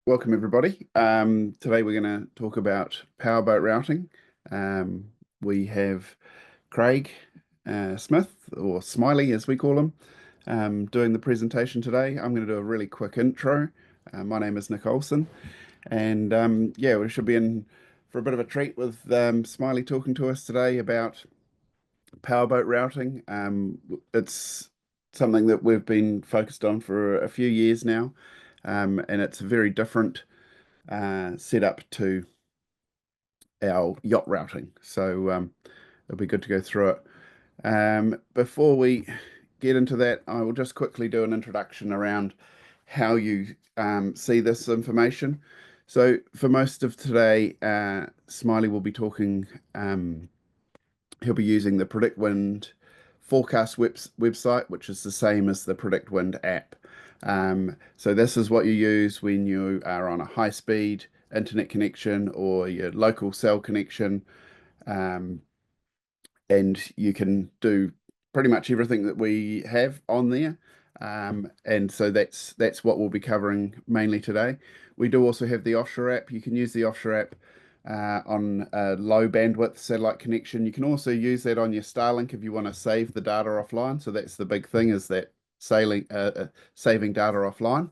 Welcome everybody. Today we're going to talk about powerboat routing. We have Craig Smith, or Smilie as we call him, doing the presentation today. I'm going to do a really quick intro. My name is Nick Olson, and yeah, we should be in for a bit of a treat with Smilie talking to us today about powerboat routing. It's something that we've been focused on for a few years now, and it's a very different set up to our yacht routing. So it'll be good to go through it. Before we get into that, I will just quickly do an introduction around how you see this information. So for most of today, Smilie will be talking, he'll be using the PredictWind forecast website, which is the same as the PredictWind app. So this is what you use when you are on a high-speed internet connection or your local cell connection, and you can do pretty much everything that we have on there. And so that's what we'll be covering mainly today. We do also have the offshore app. You can use the offshore app on a low bandwidth satellite connection. You can also use that on your Starlink if you want to save the data offline. So that's the big thing, is that saving data offline.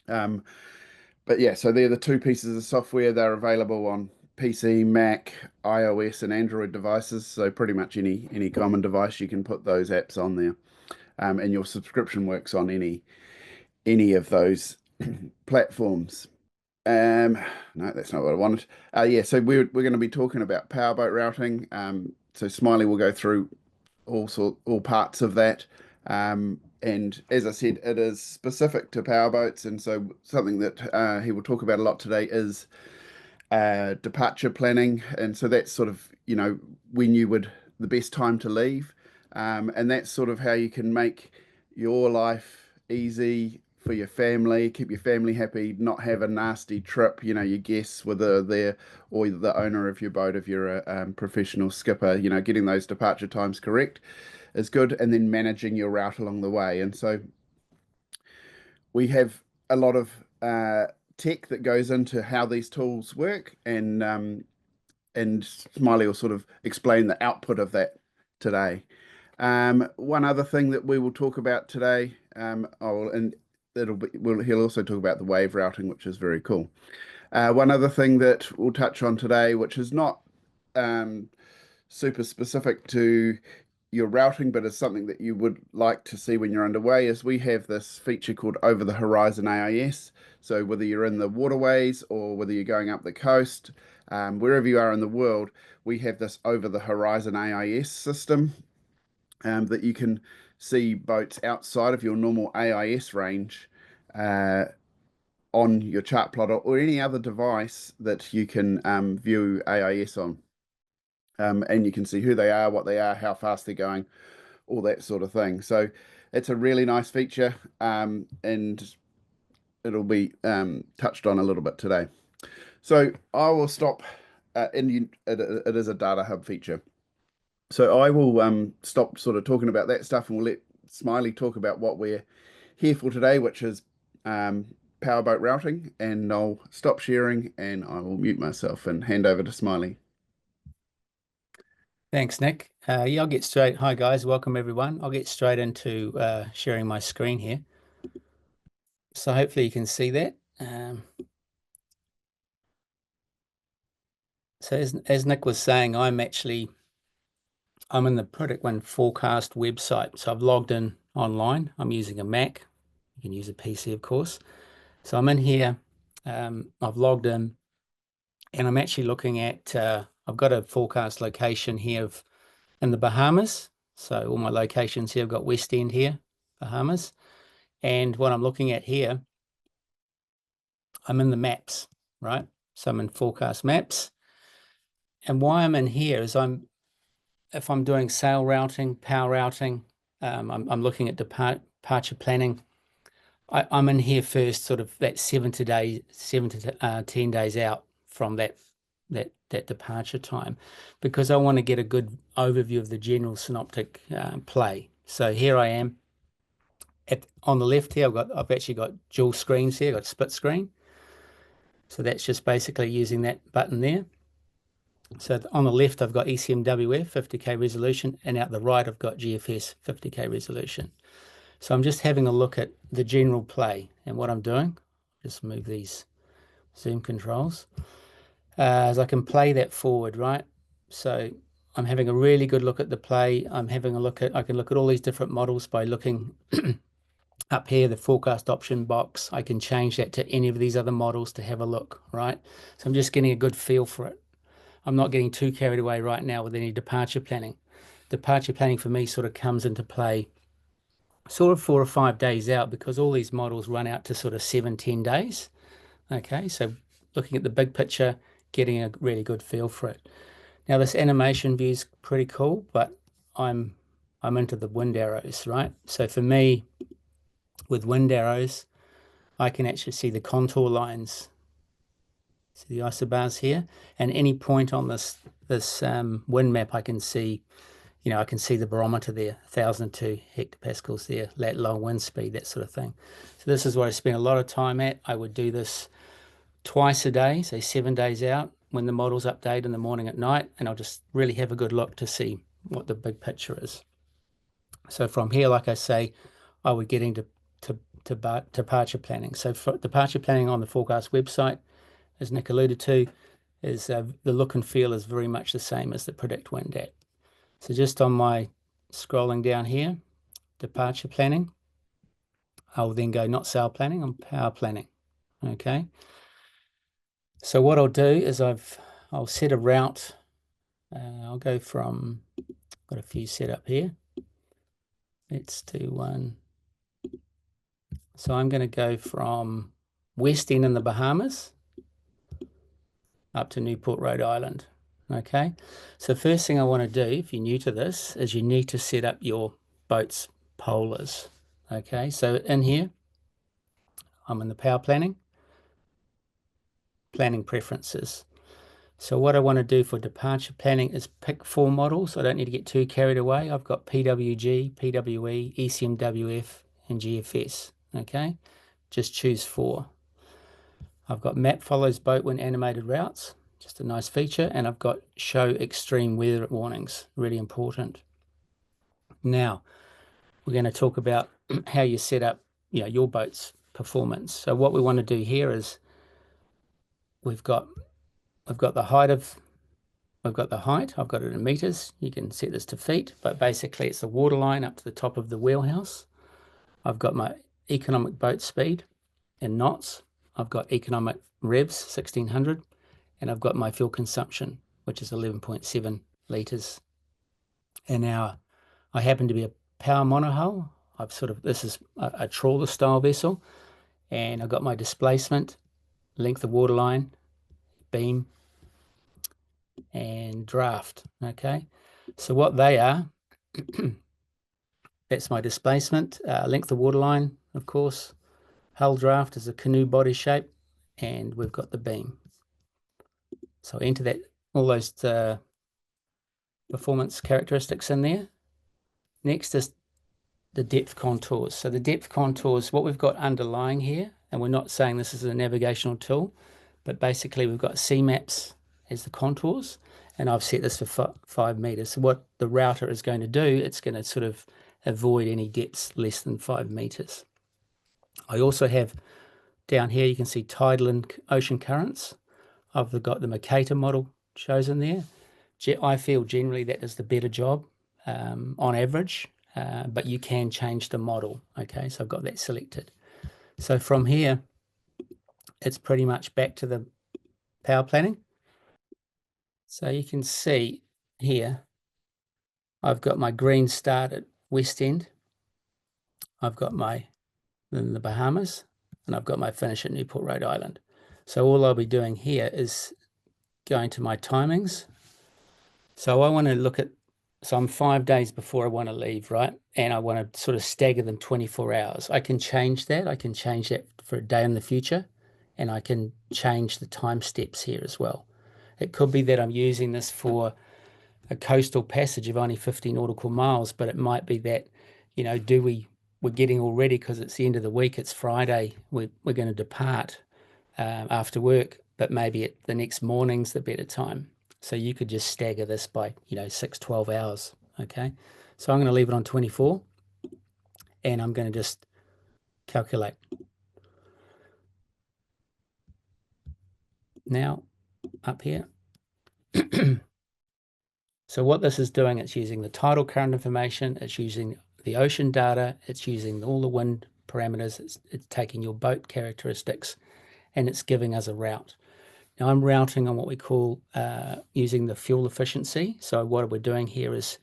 But yeah, so they're the two pieces of software. They're available on PC, Mac, iOS, and Android devices. So pretty much any common device, you can put those apps on there, and your subscription works on any of those platforms. No, that's not what I wanted. Yeah, so we're going to be talking about powerboat routing. So Smilie will go through all parts of that. And as I said, it is specific to powerboats, and so something that he will talk about a lot today is departure planning. And so that's sort of, when the best time to leave. And that's sort of how you can make your life easy for your family, keep your family happy, not have a nasty trip, your guests, whether they're or the owner of your boat, if you're a professional skipper, getting those departure times correct is good, and then managing your route along the way. And so we have a lot of tech that goes into how these tools work, and Smilie will sort of explain the output of that today. One other thing that we will talk about today, and he'll also talk about the wave routing, which is very cool. One other thing that we'll touch on today, which is not super specific to your routing, but is something that you would like to see when you're underway, is we have this feature called Over the Horizon AIS. So whether you're in the waterways or whether you're going up the coast, wherever you are in the world, we have this Over the Horizon AIS system, that you can see boats outside of your normal AIS range on your chart plotter or any other device that you can view AIS on. And you can see who they are, what they are, how fast they're going, all that sort of thing. So it's a really nice feature, and it'll be touched on a little bit today. So I will stop, it is a data hub feature. So I will stop sort of talking about that stuff, and we'll let Smilie talk about what we're here for today, which is powerboat routing, and I'll stop sharing and I will mute myself and hand over to Smilie. Thanks, Nick. Yeah, I'll get straight. Hi, guys. Welcome, everyone. I'll get straight into sharing my screen here. So hopefully you can see that. So as Nick was saying, I'm in the PredictWind forecast website. So I've logged in online. I'm using a Mac. You can use a PC, of course. So I'm in here. I've logged in, and I'm actually looking at, I've got a forecast location here in the Bahamas. So all my locations here, I've got West End here, Bahamas. And what I'm looking at here, I'm in the maps, right? So I'm in forecast maps. And why I'm in here is if I'm doing sail routing, power routing, I'm looking at departure planning. I'm in here first, sort of that 7 to 10 days out from that departure time, because I want to get a good overview of the general synoptic play. So here I am. On the left here, I've actually got dual screens here. I've got split screen. So that's just basically using that button there. So on the left, I've got ECMWF 50K resolution, and out the right, I've got GFS 50K resolution. So I'm just having a look at the general play, and what I'm doing, just move these zoom controls, as I can play that forward, right? So I'm having a really good look at the play. I can look at all these different models by looking up here, the forecast option box. I can change that to any of these other models to have a look, right? So I'm just getting a good feel for it. I'm not getting too carried away right now with any departure planning. Departure planning for me sort of comes into play sort of 4 or 5 days out, because all these models run out to sort of 7-10 days. Okay, so looking at the big picture, getting a really good feel for it. Now this animation view is pretty cool, but I'm into the wind arrows, right? So for me, with wind arrows, I can actually see the contour lines. See the isobars here, and any point on this wind map, I can see, I can see the barometer there, 1,002 hectopascals there, that low wind speed, that sort of thing. So this is what I spend a lot of time at. I would do this twice a day, say 7 days out, when the models update in the morning at night, and I'll just really have a good look to see what the big picture is. So from here, like I say, I would get into departure planning. So for departure planning on the forecast website, as Nick alluded to, is the look and feel is very much the same as the PredictWind app. So just on my scrolling down here, departure planning, I'll then go not sail planning, I'm power planning. Okay. So what I'll do is I'll set a route. I'll go from, got a few set up here. Let's do one. So I'm going to go from West End in the Bahamas up to Newport, Rhode Island. Okay. So first thing I want to do, if you're new to this, is you need to set up your boat's polars. Okay. So in here, I'm in the power planning preferences. So what I want to do for departure planning is pick 4 models. I don't need to get too carried away. I've got PWG, PWE, ECMWF, and GFS. Okay, just choose 4. I've got map follows boat when animated routes, just a nice feature, and I've got show extreme weather warnings, really important. Now, we're going to talk about how you set up, your boat's performance. So what we want to do here is I've got the height, I've got it in meters. You can set this to feet, but basically it's the water line up to the top of the wheelhouse. I've got my economic boat speed in knots. I've got economic revs, 1600, and I've got my fuel consumption, which is 11.7 litres an hour. I happen to be a power monohull. This is a trawler style vessel, and I've got my displacement, length of waterline, beam, and draft. Okay, so what they are, that's my displacement, length of waterline, of course. Hull draft is a canoe body shape, and we've got the beam. So enter that, all those performance characteristics in there. Next is the depth contours. So the depth contours, what we've got underlying here, and we're not saying this is a navigational tool, but basically we've got C-maps as the contours, and I've set this for 5 meters. So what the router is going to do, it's going to sort of avoid any depths less than 5 meters. I also have down here, you can see tidal and ocean currents. I've got the Mercator model chosen there. I feel generally that is the better job on average, but you can change the model. Okay, so I've got that selected. So from here, it's pretty much back to the power planning. So you can see here, I've got my green start at West End. I've got my in the Bahamas, and I've got my finish at Newport, Rhode Island. So all I'll be doing here is going to my timings. So I want to look at, so I'm 5 days before I want to leave, right? And I want to sort of stagger them 24 hours. I can change that. I can change that for a day in the future, and I can change the time steps here as well. It could be that I'm using this for a coastal passage of only 50 nautical miles, but it might be that, we're getting all ready because it's the end of the week, it's Friday, we're going to depart. after work, but maybe the next morning's the better time. So you could just stagger this by, 6, 12 hours. Okay. So I'm going to leave it on 24 and I'm going to just calculate. Now up here. So what this is doing, it's using the tidal current information, it's using the ocean data, it's using all the wind parameters, it's taking your boat characteristics, and it's giving us a route. Now I'm routing on what we call using the fuel efficiency. So what we're doing here is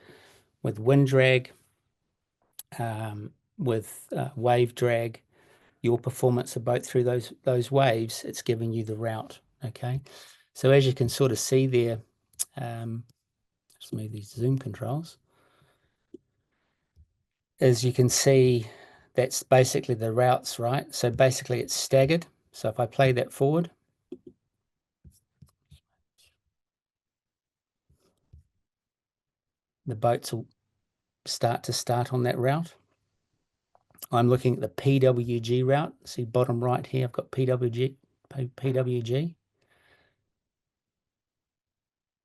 with wind drag, with wave drag, your performance of boat through those waves, it's giving you the route. Okay, so as you can sort of see there, just move these zoom controls. As you can see, that's basically the routes, right? So basically it's staggered. So if I play that forward, the boats will start on that route. I'm looking at the PWG route. See bottom right here, I've got PWG.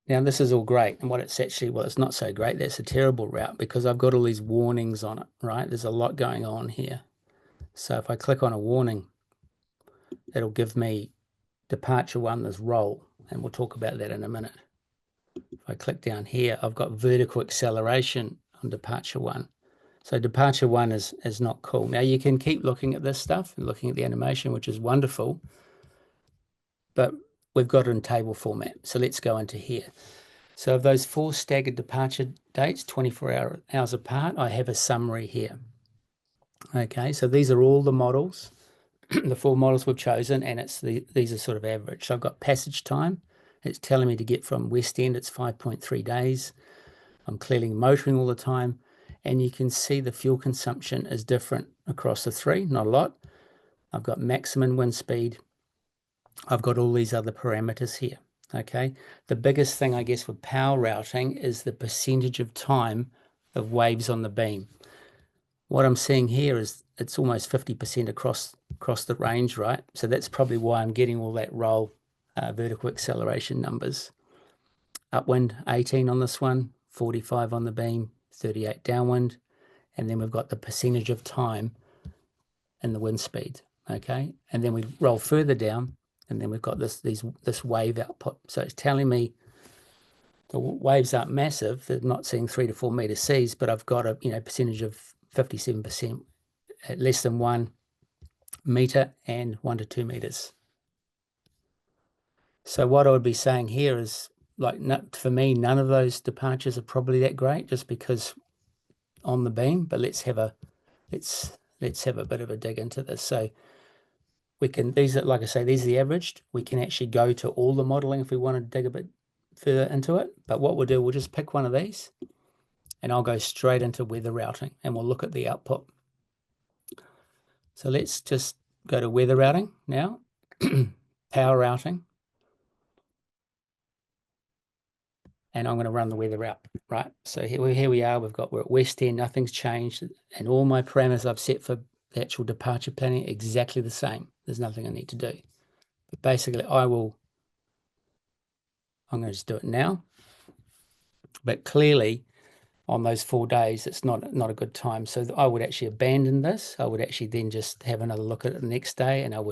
Now this is all great, and what it's actually, well, it's not so great. That's a terrible route because I've got all these warnings on it, right? There's a lot going on here. So if I click on a warning, it'll give me departure 1, there's roll, and we'll talk about that in a minute. If I click down here, I've got vertical acceleration on departure 1. So departure 1 is not cool. Now you can keep looking at this stuff and looking at the animation, which is wonderful, but we've got it in table format. So let's go into here. So of those 4 staggered departure dates, 24 hours apart, I have a summary here. Okay, so these are all the models, the 4 models we've chosen, and these are sort of average. So I've got passage time. It's telling me to get from West End, it's 5.3 days. I'm clearly motoring all the time, and you can see the fuel consumption is different across the 3, not a lot. I've got maximum wind speed. I've got all these other parameters here. Okay, the biggest thing I guess with power routing is the percentage of time of waves on the beam. What I'm seeing here is it's almost 50% across the range, right? So that's probably why I'm getting all that roll vertical acceleration numbers. Upwind 18 on this one, 45 on the beam, 38 downwind, and then we've got the percentage of time and the wind speed. Okay, and then we roll further down, and then we've got this wave output. So it's telling me the waves aren't massive; they're not seeing 3 to 4 meter seas, but I've got a percentage of 57% at less than 1 meter and 1 to 2 meters. So what I would be saying here is, like, for me, none of those departures are probably that great, just because on the beam. But let's have a bit of a dig into this. So we can, these are, like I say, these are the averaged. We can actually go to all the modeling if we want to dig a bit further into it. But what we'll do, we'll just pick one of these, and I'll go straight into weather routing, and we'll look at the output. So let's just go to weather routing now, power routing. And I'm going to run the weather route, right? So here we are, we're at West End, nothing's changed, and all my parameters I've set for the actual departure planning exactly the same. There's nothing I need to do. But basically I'm going to just do it now. But clearly on those 4 days, it's not a good time. So I would actually abandon this. I would actually then just have another look at it the next day, and I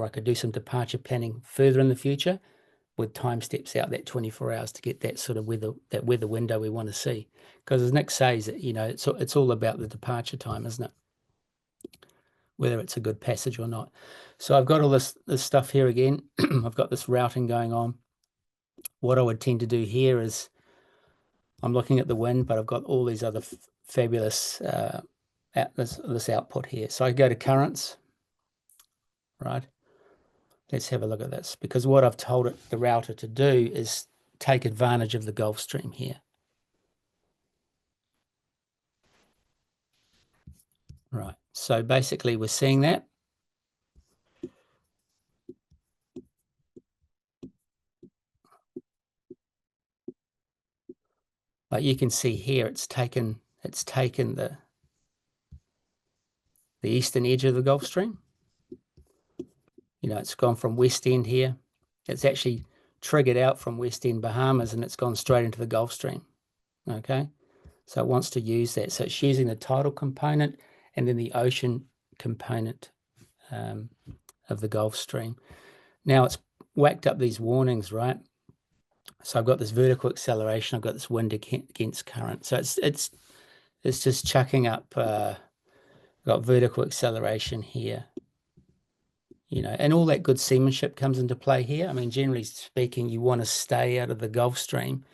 could do some departure planning further in the future with time steps out that 24 hours to get that sort of weather window we want to see. Because as Nick says, it's all about the departure time, isn't it? Whether it's a good passage or not. So I've got all this stuff here again. I've got this routing going on. What I would tend to do here is I'm looking at the wind, but I've got all these other fabulous this output here. So I go to currents, right? Let's have a look at this, because what I've told the router to do is take advantage of the Gulf Stream here. Right, so basically we're seeing that. But you can see here it's taken the eastern edge of the Gulf Stream. You know, it's gone from West End here. It's actually triggered out from West End Bahamas, and it's gone straight into the Gulf Stream. Okay, so it wants to use that. So it's using the tidal component and then the ocean component of the Gulf Stream. Now it's whacked up these warnings, right? So I've got this vertical acceleration, I've got this wind against current. So it's just chucking up, I've got vertical acceleration here, you know, and all that good seamanship comes into play here. I mean, generally speaking, you want to stay out of the Gulf Stream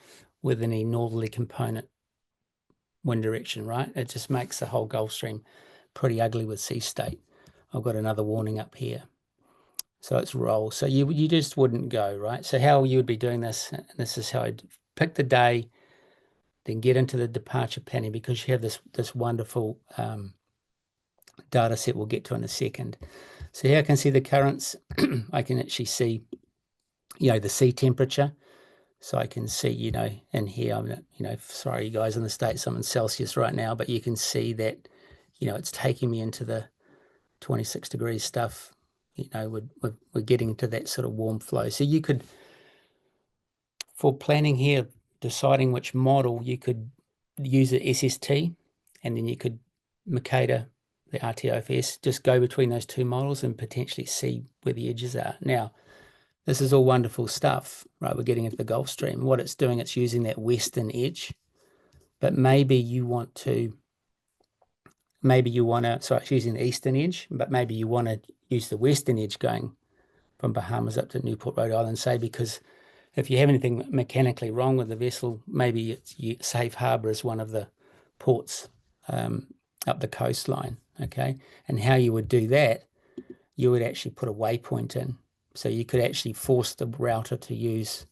with any northerly component wind direction, right? It just makes the whole Gulf Stream pretty ugly with sea state. I've got another warning up here. So it's roll. So you just wouldn't go, right? So how you would be doing this, this is how I'd pick the day, then get into the departure planning, because you have this wonderful data set we'll get to in a second. So here I can see the currents. I can actually see, you know, the sea temperature. So I can see, you know, in here, I'm, you know, sorry, you guys in the States, I'm in Celsius right now, but you can see that, you know, it's taking me into the 26 degrees stuff. You know, we're getting to that sort of warm flow. So you could, for planning here, deciding which model, you could use the SST, and then you could Mercator, the RTOFS, just go between those two models and potentially see where the edges are. Now, this is all wonderful stuff, right? We're getting into the Gulf Stream. What it's doing, it's using that western edge, but maybe you want to, sorry, it's using the eastern edge, but maybe you want to use the western edge going from Bahamas up to Newport, Rhode Island, say, because if you have anything mechanically wrong with the vessel, maybe it's safe harbor is one of the ports up the coastline, okay? And how you would do that, you would actually put a waypoint in. So you could actually force the router to use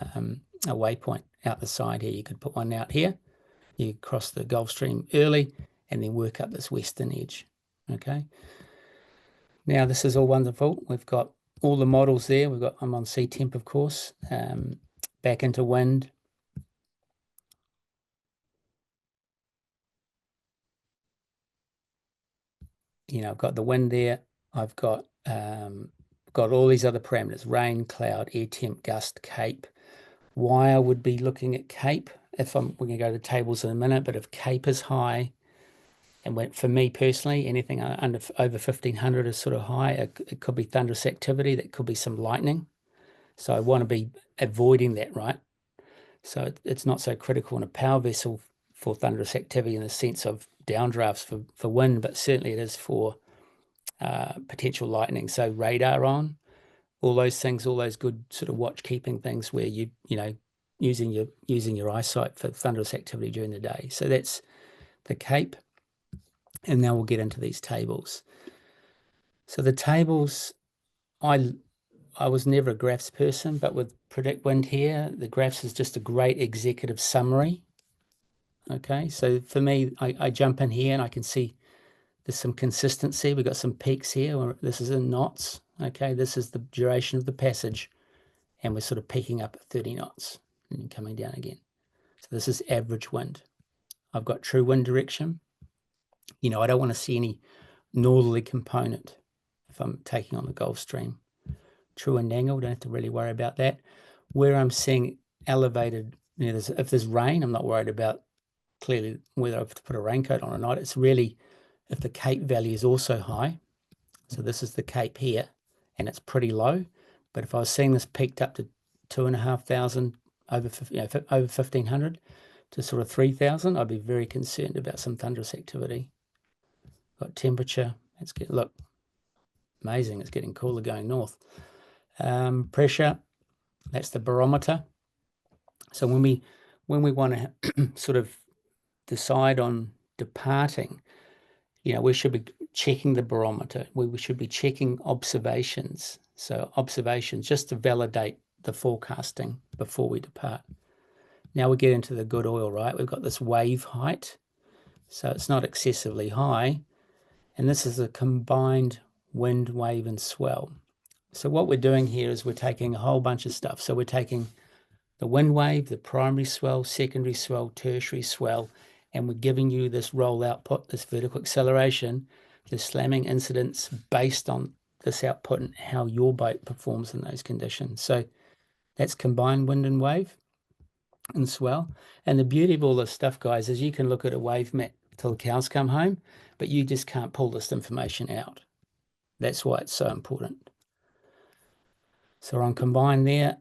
a waypoint out the side here. You could put one out here, you cross the Gulf Stream early, and then work up this western edge, okay? Now, this is all wonderful. We've got all the models there. I'm on sea temp, of course, back into wind. You know, I've got the wind there. I've got all these other parameters: rain, cloud, air temp, gust, cape. Why I would be looking at cape, we're going to go to the tables in a minute, but if cape is high, and for me personally, anything over 1500 is sort of high. It could be thunderous activity. That could be some lightning. So I want to be avoiding that, right? So it's not so critical in a power vessel for thunderous activity in the sense of downdrafts for wind, but certainly it is for potential lightning. So radar on, all those things, all those good sort of watch keeping things where you know, using your eyesight for thunderous activity during the day. So that's the cape. And now we'll get into these tables. So the tables, I was never a graphs person, but with PredictWind here, the graphs is just a great executive summary. Okay, so for me, I jump in here and I can see there's some consistency. We've got some peaks here. This is in knots. Okay, this is the duration of the passage, and we're sort of peaking up at 30 knots and coming down again. So this is average wind. I've got true wind direction. You know, I don't want to see any northerly component if I'm taking on the Gulf Stream. True wind angle, don't have to really worry about that. Where I'm seeing elevated, you know, if there's rain, I'm not worried about clearly whether I have to put a raincoat on or not. It's really if the cape value is also high. So this is the cape here, and it's pretty low. But if I was seeing this peaked up to 2,500 over 1,500 to sort of 3,000, I'd be very concerned about some thunderous activity. Got temperature. Look, amazing. It's getting cooler going north. Pressure, that's the barometer. So when we want to sort of decide on departing, you know, we should be checking the barometer. We should be checking observations. So observations just to validate the forecasting before we depart. Now we get into the good oil, right? We've got this wave height. So it's not excessively high. And this is a combined wind, wave, and swell. So what we're doing here is we're taking a whole bunch of stuff. So we're taking the wind wave, the primary swell, secondary swell, tertiary swell, and we're giving you this roll output, this vertical acceleration, the slamming incidence based on this output and how your boat performs in those conditions. So that's combined wind and wave and swell. And the beauty of all this stuff, guys, is you can look at a wave map till the cows come home, but you just can't pull this information out. That's why it's so important. So on combined there,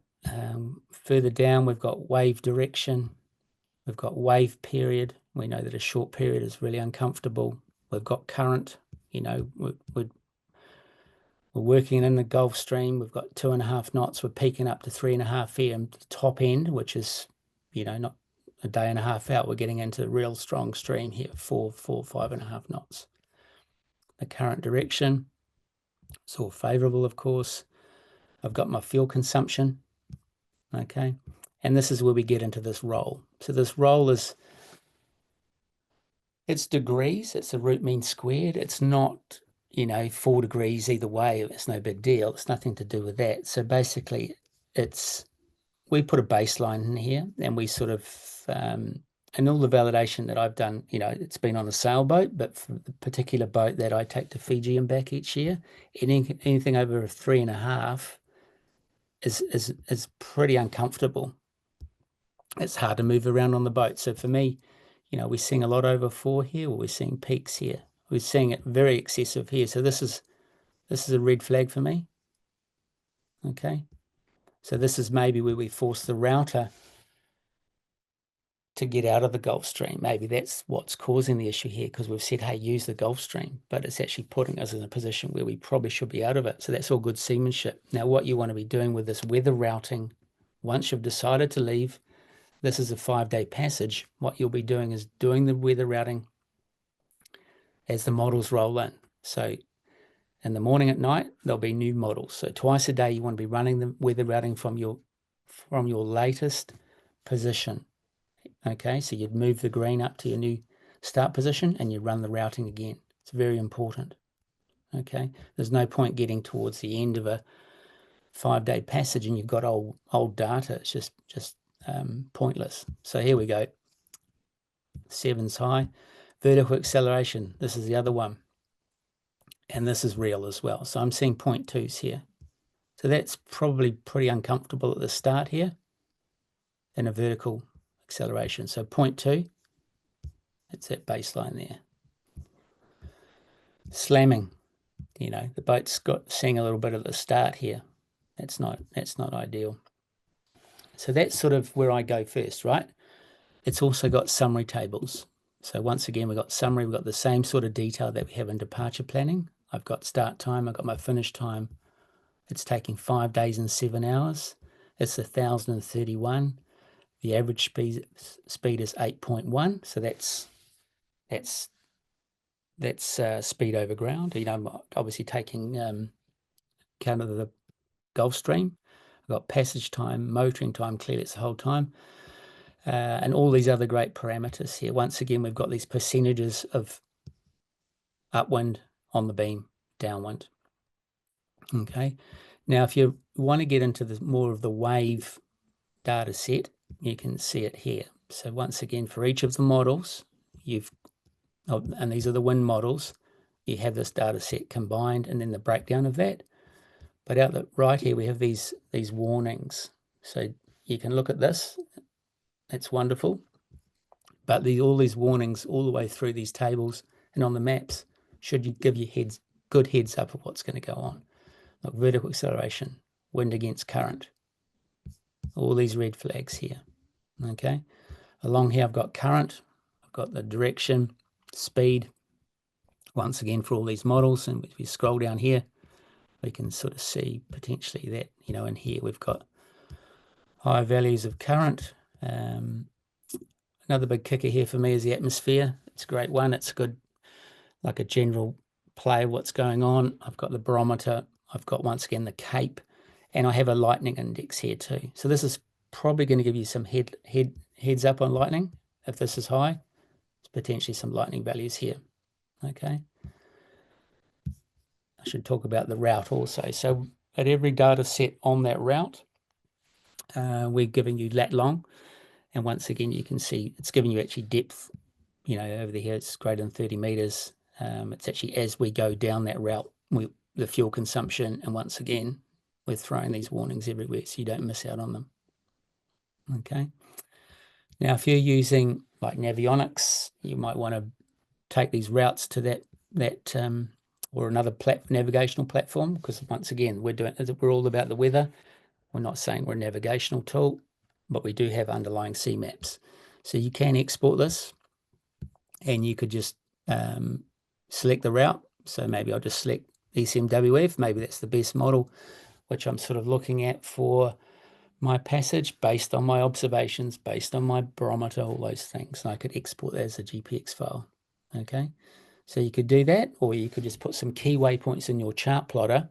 further down, we've got wave direction. We've got wave period. We know that a short period is really uncomfortable. We've got current. You know, we're working in the Gulf Stream. We've got 2.5 knots. We're peaking up to 3.5 here at the top end, which is, you know, not a day and a half out. We're getting into a real strong stream here, 5.5 knots. The current direction, it's all favorable, of course. I've got my fuel consumption, okay? And this is where we get into this roll. So this roll is, it's degrees, it's a root mean squared. It's not, you know, 4 degrees either way. It's no big deal. It's nothing to do with that. So basically, we put a baseline in here, and we sort of, and all the validation that I've done, you know, it's been on a sailboat, but for the particular boat that I take to Fiji and back each year, anything over a 3.5 is pretty uncomfortable. It's hard to move around on the boat. So for me, you know, we're seeing a lot over 4 here, or we're seeing peaks here. We're seeing it very excessive here. So this is a red flag for me. Okay. So this is maybe where we force the router to get out of the Gulf Stream. Maybe that's what's causing the issue here, because we've said, hey, use the Gulf Stream, but it's actually putting us in a position where we probably should be out of it. So that's all good seamanship. Now, what you want to be doing with this weather routing, once you've decided to leave, this is a 5-day passage. What you'll be doing is doing the weather routing as the models roll in. So in the morning, at night, there'll be new models. So twice a day, you want to be running the weather routing from your latest position. Okay, so you'd move the green up to your new start position and you run the routing again. It's very important. Okay, there's no point getting towards the end of a 5-day passage and you've got old data. It's just pointless. So here we go. 7's high. Vertical acceleration. This is the other one. And this is real as well. So I'm seeing 0.2s here. So that's probably pretty uncomfortable at the start here in a vertical acceleration. So 0.2, it's that baseline there. Slamming, you know, the boat's seeing a little bit at the start here. That's not ideal. So that's sort of where I go first, right? It's also got summary tables. So once again, we've got summary, we've got the same sort of detail that we have in departure planning. I've got start time, I've got my finish time. It's taking 5 days and 7 hours. It's 1,031. The average speed is 8.1. So that's speed over ground. You know, I'm obviously taking count of the Gulf Stream. I've got passage time, motoring time, clearly it's the whole time. And all these other great parameters here. Once again, we've got these percentages of upwind on the beam, downwind. Okay. Now, if you want to get into more of the wave data set, you can see it here. So once again, for each of the models, and these are the wind models, you have this data set combined and then the breakdown of that. But out the right here, we have these warnings. So you can look at this. That's wonderful. But all these warnings all the way through these tables and on the maps should give you good heads up of what's going to go on. Look, vertical acceleration, wind against current. All these red flags here. Okay. Along here, I've got current. I've got the direction, speed. Once again, for all these models, and if we scroll down here, we can sort of see potentially that, you know, in here we've got high values of current. Another big kicker here for me is the atmosphere. It's a great one. It's good, like a general play of what's going on. I've got the barometer. I've got, once again, the Cape, and I have a lightning index here too. So this is probably going to give you some heads up on lightning. If this is high, it's potentially some lightning values here. Okay. I should talk about the route also. So at every data set on that route, we're giving you lat long. And once again, you can see it's giving you actually depth, you know, over here, it's greater than 30 meters. It's actually as we go down that route, the fuel consumption. And once again, we're throwing these warnings everywhere so you don't miss out on them. Okay. Now, if you're using like Navionics, you might want to take these routes to that or another navigational platform, because once again, we're all about the weather. We're not saying we're a navigational tool, but we do have underlying sea maps. So you can export this, and you could just select the route. So maybe I'll just select ECMWF. Maybe that's the best model, which I'm sort of looking at for my passage based on my observations, based on my barometer, all those things. And I could export that as a GPX file. Okay. So you could do that, or you could just put some key waypoints in your chart plotter.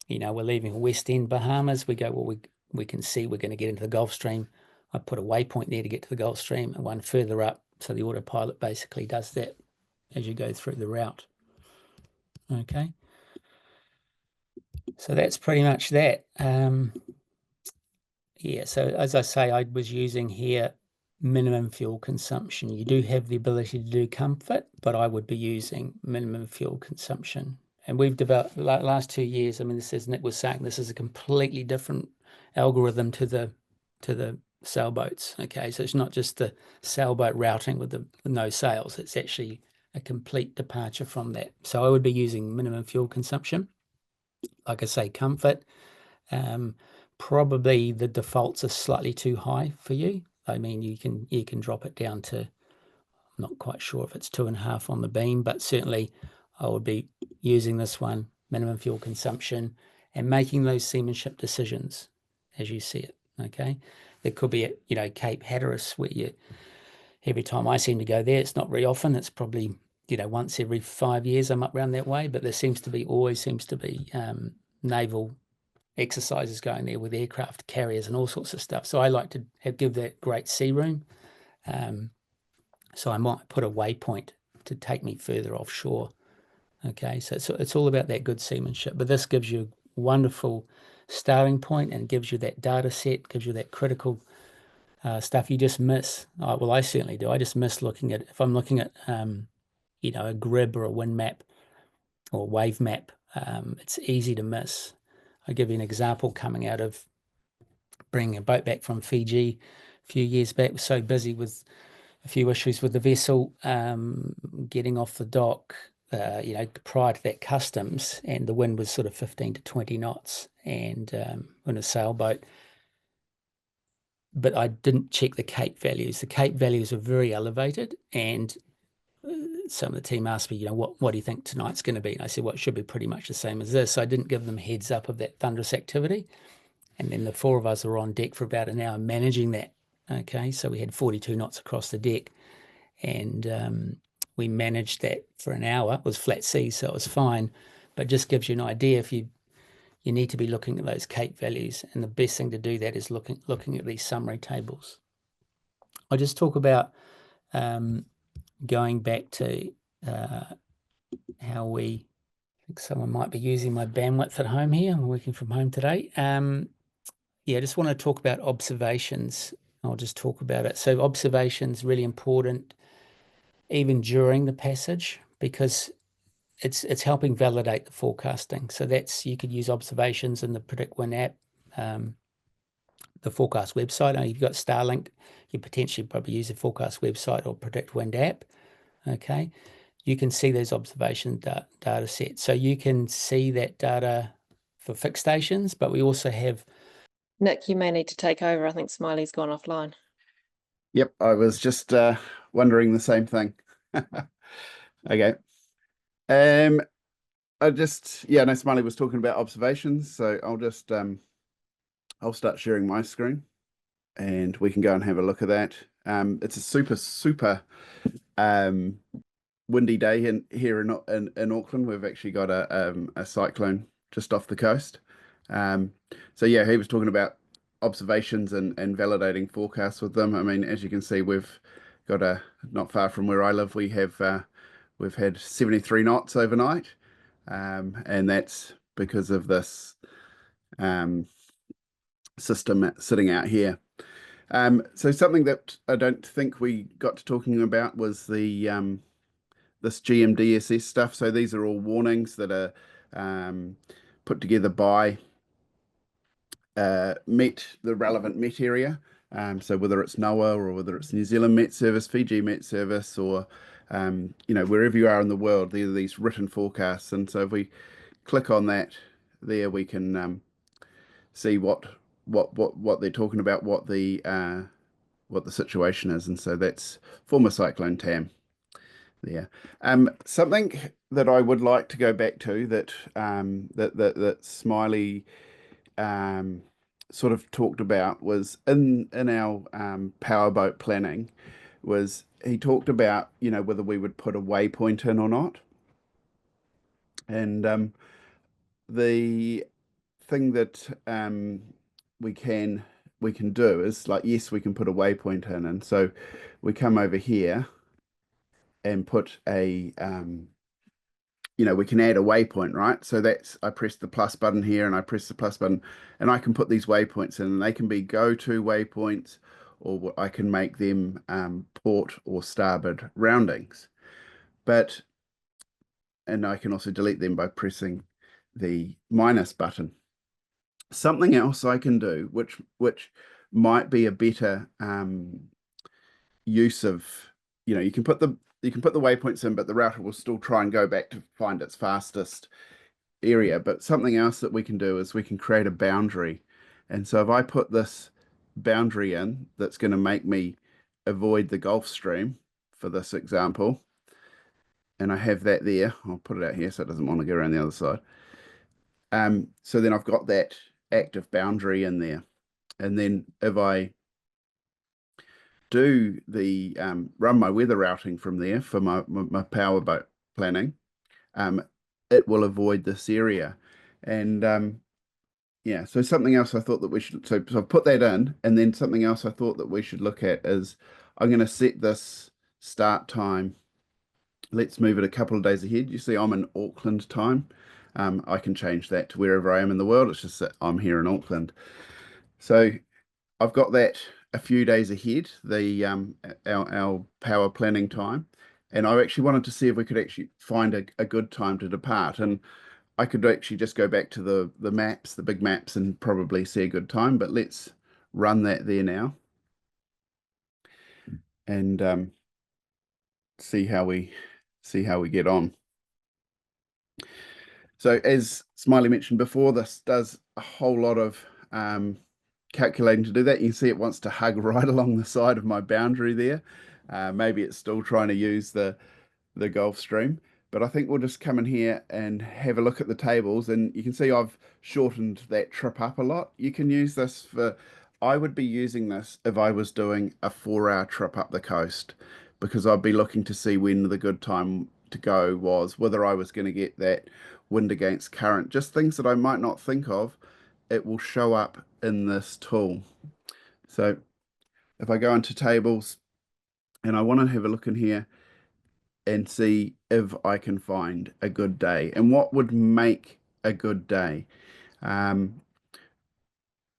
You know, we're leaving West End, Bahamas. We go, well, we can see we're going to get into the Gulf Stream. I put a waypoint there to get to the Gulf Stream and one further up. So the autopilot basically does that as you go through the route. Okay. So that's pretty much that. Yeah, so as I say, I was using here minimum fuel consumption. You do have the ability to do comfort, but I would be using minimum fuel consumption. And we've developed the last 2 years. I mean, this, as Nick was saying, this is a completely different algorithm to the sailboats. Okay, so it's not just the sailboat routing with no sails. It's actually a complete departure from that. So I would be using minimum fuel consumption. Like I say, comfort. Probably the defaults are slightly too high for you. I mean, you can drop it down to, I'm not quite sure if it's 2.5 on the beam, but certainly I would be using this one, minimum fuel consumption, and making those seamanship decisions as you see it. Okay, there could be Cape Hatteras, where every time I seem to go there, it's not very often. It's probably once every 5 years I'm up around that way, but there always seems to be naval exercises going there with aircraft carriers and all sorts of stuff. So I like to give that great sea room. So I might put a waypoint to take me further offshore. Okay, so it's all about that good seamanship. But this gives you a wonderful starting point and gives you that data set, gives you that critical stuff you just miss. Well, I certainly do. I just miss looking at, if I'm looking at, a grid or a wind map or wave map, it's easy to miss. I'll give you an example coming out of bringing a boat back from Fiji a few years back. Was so busy with a few issues with the vessel, getting off the dock, prior to that customs, and the wind was sort of 15 to 20 knots, and in a sailboat. But I didn't check the Cape values. The Cape values are very elevated, and some of the team asked me, what do you think tonight's going to be? And I said, well, it should be pretty much the same as this. So I didn't give them heads up of that thunderous activity. And then the 4 of us were on deck for about an hour managing that. Okay, so we had 42 knots across the deck, and we managed that for an hour. It was flat sea, so it was fine, but just gives you an idea. If you need to be looking at those Cape values, and the best thing to do that is looking at these summary tables. I'll just talk about going back to how I think someone might be using my bandwidth at home here. I'm working from home today. I just want to talk about observations. I'll just talk about it. So observations really important even during the passage, because it's helping validate the forecasting. So you could use observations in the PredictWind app, the forecast website. If you've got Starlink, you potentially probably use the forecast website or PredictWind app. Okay, you can see those observation data sets. So you can see that data for fixed stations, but we also have. Nick, you may need to take over. I think Smiley's gone offline. Yep, I was just wondering the same thing. Okay. I just, no, Smilie was talking about observations, so I'll just I'll start sharing my screen and we can go and have a look at that. It's a super windy day here in Auckland. We've actually got a cyclone just off the coast. So yeah, he was talking about observations and validating forecasts with them. I mean, as you can see, we've got not far from where I live, we've had 73 knots overnight, and that's because of this system sitting out here. So something that I don't think we got to talking about was the this GMDSS stuff. So these are all warnings that are put together by the relevant Met area. So whether it's NOAA or whether it's New Zealand Met Service, Fiji Met Service, or wherever you are in the world, there are these written forecasts. And so if we click on that there, we can see what they're talking about, what the situation is. And so that's former Cyclone Tam there. Something that I would like to go back to that that Smilie sort of talked about was in our powerboat planning, was he talked about whether we would put a waypoint in or not. And the thing that we can do is, like, yes, we can put a waypoint in, and so we come over here and put a we can add a waypoint, right? So that's, I press the plus button here and I press the plus button and I can put these waypoints in, and they can be go-to waypoints, or I can make them port or starboard roundings. And I can also delete them by pressing the minus button. Something else I can do, which might be a better use of, you can put the waypoints in, but the router will still try and go back to find its fastest area. But something else that we can do is we can create a boundary. And so if I put this boundary in, that's going to make me avoid the Gulf Stream for this example, and I have that there, I'll put it out here so it doesn't want to go around the other side. So then I've got that active boundary in there. And then if I do the run my weather routing from there for my powerboat planning, it will avoid this area. And yeah, so something else I thought that we should, so I've put that in, and then something else I thought that we should look at is I'm going to set this start time. Let's move it a couple of days ahead. You see I'm in Auckland time. I can change that to wherever I am in the world. It's just that I'm here in Auckland. So I've got that a few days ahead, the our power planning time, and I actually wanted to see if we could actually find a good time to depart. And I could actually just go back to the maps, the big maps, and probably see a good time. But let's run that there now and see how we get on. So as Smilie mentioned before, this does a whole lot of calculating to do that. You can see it wants to hug right along the side of my boundary there. Maybe it's still trying to use the Gulf Stream, but I think we'll just come in here and have a look at the tables, and you can see I've shortened that trip up a lot. You can use this for, I would be using this if I was doing a 4-hour trip up the coast, because I'd be looking to see when the good time to go was, whether I was going to get that wind against current, just things that I might not think of. It will show up in this tool. So if I go into tables and I want to have a look in here and see if I can find a good day and what would make a good day.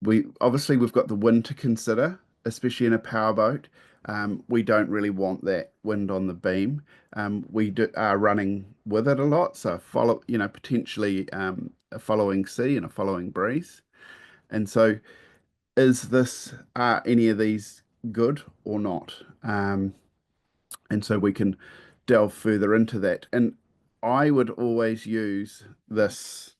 We've got the wind to consider, especially in a powerboat. We don't really want that wind on the beam. We are running with it a lot, so potentially a following sea and a following breeze. And so are any of these good or not? And so we can delve further into that. And I would always use these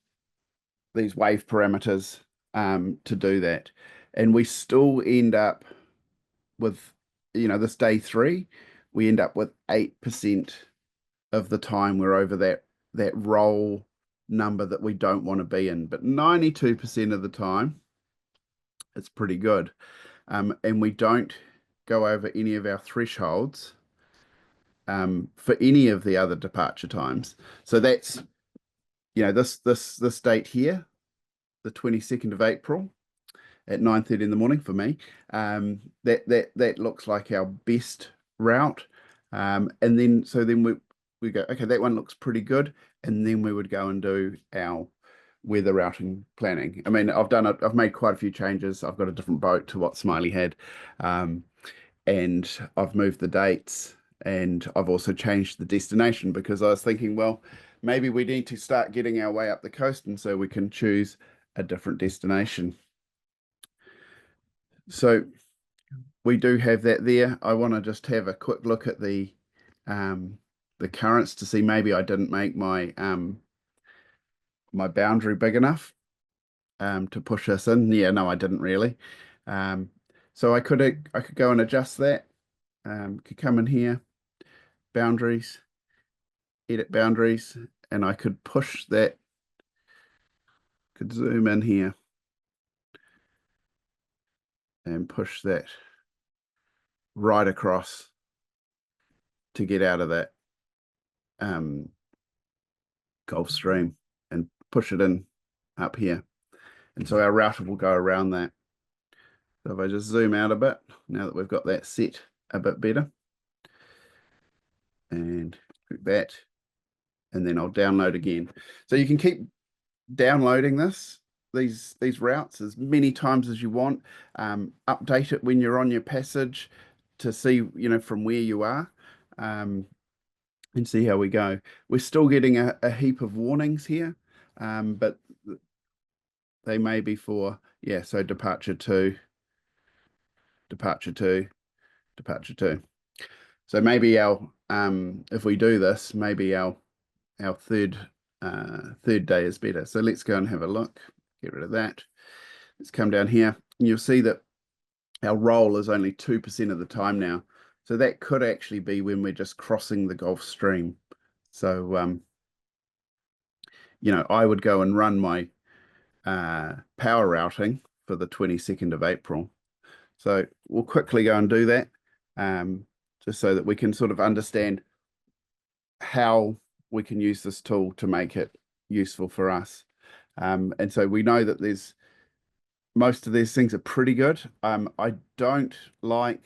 wave parameters to do that. And we still end up with, this day 3, we end up with 8% of the time we're over that roll number that we don't want to be in. But 92% of the time, it's pretty good. And we don't go over any of our thresholds for any of the other departure times. So that's, this date here, the 22nd of April at 9:30 in the morning for me. That looks like our best route. And then we go, okay, that one looks pretty good. And then we would go and do our weather routing planning. I mean, I've made quite a few changes. I've got a different boat to what Smilie had. And I've moved the dates, and I've also changed the destination, because I was thinking, well, maybe we need to start getting our way up the coast, and so we can choose a different destination. So we do have that there. I want to just have a quick look at the currents to see maybe I didn't make my my boundary big enough to push us in. Yeah, no, I didn't really. So I could go and adjust that. Could come in here, boundaries, edit boundaries, and I could push that. Could zoom in here and push that right across to get out of that Gulf Stream and push it in up here. And so our router will go around that. So if I just zoom out a bit, now that we've got that set a bit better, and click that, and then I'll download again. So you can keep downloading these routes as many times as you want. Update it when you're on your passage to see, from where you are, and see how we go. We're still getting a heap of warnings here, but they may be for, so departure 2, departure 2, departure 2. So maybe our if we do this, maybe our third day is better. So let's go and have a look. Get rid of that. Let's come down here, and you'll see that our roll is only 2% of the time now. So that could actually be when we're just crossing the Gulf Stream. So I would go and run my power routing for the 22nd of April. So we'll quickly go and do that, just so that we can sort of understand how we can use this tool to make it useful for us. And so we know that most of these things are pretty good. I don't like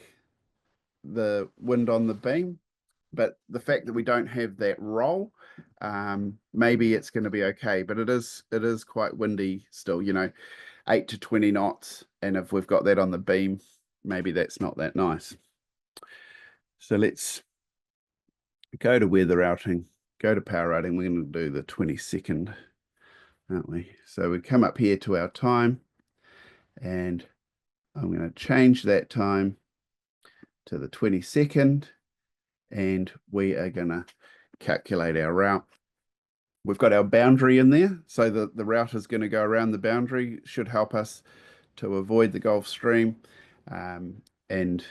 the wind on the beam, but the fact that we don't have that roll, maybe it's going to be okay. But it is quite windy still, 8 to 20 knots. And if we've got that on the beam, maybe that's not that nice. So let's go to weather routing, go to power routing. We're going to do the 22nd, aren't we? So we come up here to our time, and I'm going to change that time to the 22nd, and we are going to calculate our route. We've got our boundary in there, so the route is going to go around the boundary, should help us to avoid the Gulf Stream. And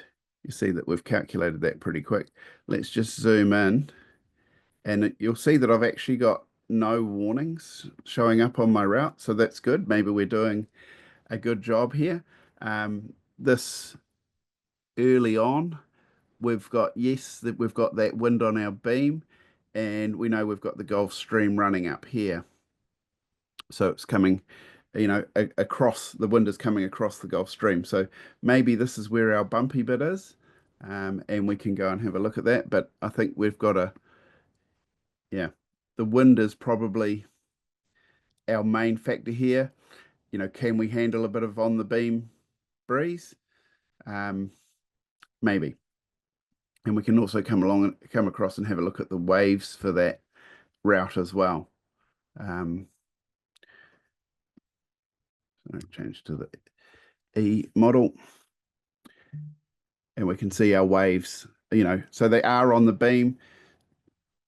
you see that we've calculated that pretty quick. Let's just zoom in, and you'll see that I've actually got no warnings showing up on my route, so that's good. Maybe we're doing a good job here. This early on, we've got that wind on our beam, and we know we've got the Gulf Stream running up here. So it's coming, across, the wind is coming across the Gulf Stream. So maybe this is where our bumpy bit is, and we can go and have a look at that. But I think we've got the wind is probably our main factor here. Can we handle a bit of on the beam breeze? Maybe. And we can also come across and have a look at the waves for that route as well. So change to the E model, and we can see our waves, so they are on the beam.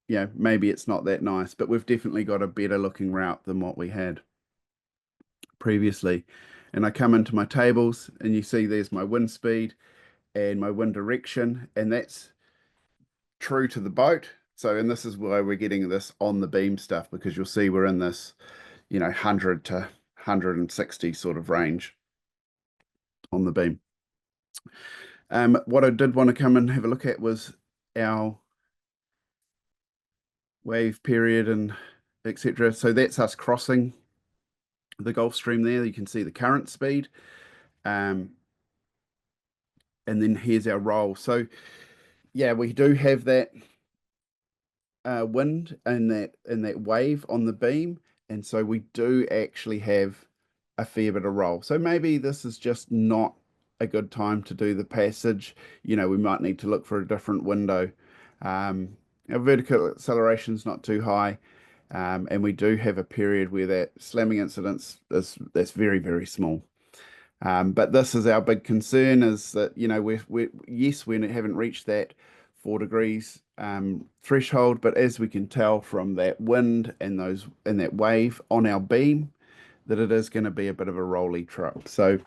Maybe it's not that nice, but we've definitely got a better looking route than what we had previously. And I come into my tables, and you see there's my wind speed and my wind direction, and that's true to the boat. So, and this is why we're getting this on the beam stuff, because you'll see we're in this, 100 to 160 sort of range on the beam. What I did want to come and have a look at was our wave period and etc. So that's us crossing the Gulf Stream there. You can see the current speed. And then here's our roll. So yeah, we do have that wind and that wave on the beam, and so we do actually have a fair bit of roll. So maybe this is just not a good time to do the passage. We might need to look for a different window. Our vertical acceleration is not too high, And we do have a period where that slamming incidence that's very, very small. But this is our big concern, is that, you know, yes, we haven't reached that 4 degrees threshold, but as we can tell from that wind and that wave on our beam, that it is going to be a bit of a rolly trip. So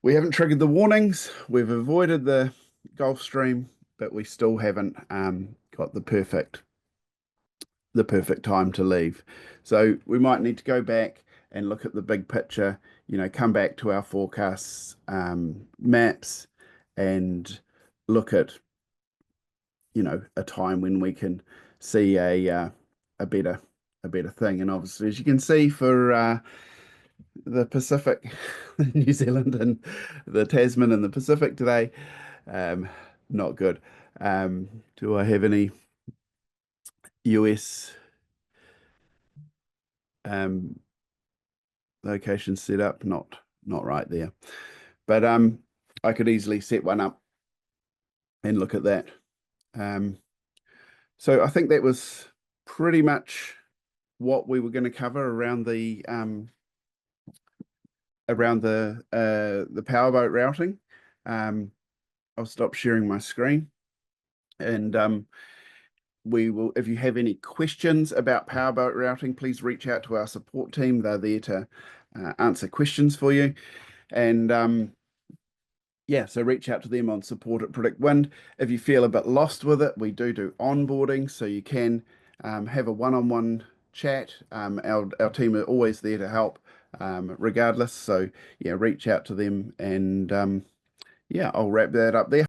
we haven't triggered the warnings, we've avoided the Gulf Stream, but we still haven't got the perfect time to leave. So we might need to go back and look at the big picture, you know, come back to our forecasts maps and look at, you know, a time when we can see a better thing. And obviously, as you can see, for the Pacific, New Zealand and the Tasman and the Pacific today, not good. Do I have any US location set up? Not right there, but I could easily set one up and look at that. So I think that was pretty much what we were going to cover around the Powerboat routing. I'll stop sharing my screen, and we will, if you have any questions about Powerboat routing, please reach out to our support team. They're there to answer questions for you. And yeah, so reach out to them on support@PredictWind. If you feel a bit lost with it, we do onboarding, so you can have a one-on-one chat. Our team are always there to help, regardless. So yeah, reach out to them, and yeah, I'll wrap that up there.